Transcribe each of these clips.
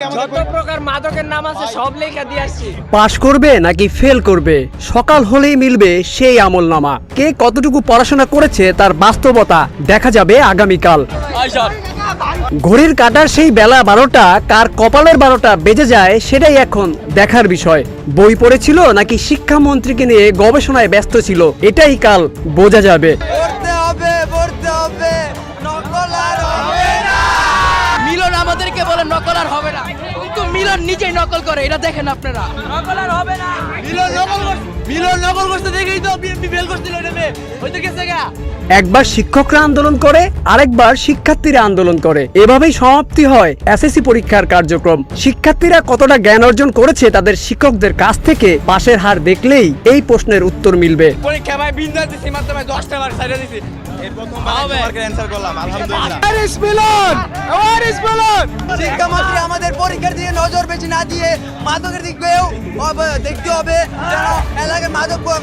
যত প্রকার মাদকের নাম আছে সব লেখা দিয়ে আসছি। পাশ করবে নাকি ফেল করবে, সকাল হলেই মিলবে সেই আমলনামা। কে কতটুকু পড়াশোনা করেছে তার বাস্তবতা দেখা যাবে আগামীকাল। ঘড়ির কাঁটার সেই বেলা 12টা কার কপালের 12টা বেজে যায় সেটাই এখন দেখার বিষয়। বই পড়েছিল নাকি শিক্ষামন্ত্রীকে নিয়ে গবেষণায় ব্যস্ত ছিল, এটাই কাল বোঝা যাবে। মিলন আমাদেরকে বলে নকল আর হবে না, কিন্তু মিলন নিজেই নকল করে, এটা দেখেন আপনারা। নকল আর হবে না। মিলন নকল করতে দেখেই তো বিএনপি ফেল করছিল, এটা হইতে গেছে গা। একবার শিক্ষকরা আন্দোলন করে, আরেকবার শিক্ষার্থীরা আন্দোলন করে, এভাবেই সমাপ্তি হয় এসএসসি পরীক্ষার কার্যক্রম। শিক্ষার্থীরা কতটা জ্ঞান অর্জন করেছে তাদের শিক্ষকদের কাছ থেকে পাশের হার দেখলেই এই প্রশ্নের উত্তর মিলবে। পরীক্ষা ভাই বিন্দাস দিছি, মাত্র ভাই 10টা মার্ক ছাইড়া দিছি। শিক্ষামন্ত্রী আমাদের পরীক্ষার দিকে নজর বেশি না দিয়ে মাদকের দিকেও দেখতে হবে যেন এলাকায়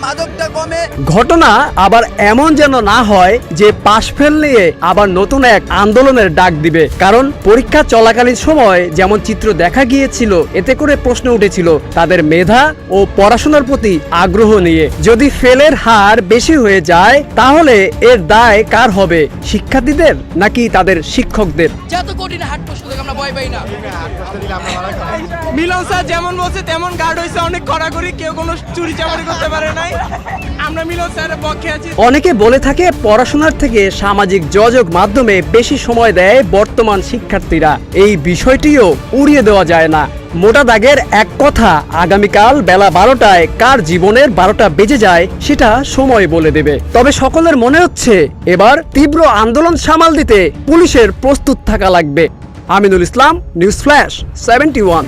মাদকটা কমে। ঘটনা আবার এমন যেন না হয় যে পাশ ফেল নিয়ে আবার নতুন এক আন্দোলনের ডাক দিবে। কারণ পরীক্ষা চলাকালীন সময় যেমন চিত্র দেখা গিয়েছিল, এতে করে প্রশ্ন উঠেছিল তাদের মেধা ও পড়াশোনার প্রতি আগ্রহ নিয়ে। যদি ফেলের হার বেশি হয়ে যায় তাহলে এর দায় কার হবে, শিক্ষার্থীদের নাকি তাদের শিক্ষকদের? যত কঠিন হাট প্রশ্ন থেকে আমরা ভয় পাই না। মিলন স্যার যেমন বলছে তেমন গার্ড হয়েছে, অনেক কড়াকড়ি, কেউ কোনো চুরি চামারি করতে পারে নাই। আমরা মিলন স্যারের পক্ষে আছি। অনেকে বলে থাকে পড়াশোনার থেকে সামাজিক যোগাযোগ মাধ্যমে বেশি সময় দেয় বর্তমান শিক্ষার্থীরা। এই বিষয়টিও উড়িয়ে দেওয়া যায় না। মোটা দাগের এক কথা, আগামীকাল বেলা 12টায় কার জীবনের 12টা বেজে যায় সেটা সময় বলে দেবে। তবে সকলের মনে হচ্ছে এবার তীব্র আন্দোলন সামাল দিতে পুলিশের প্রস্তুত থাকা লাগবে। Aminul Islam, news flash 71।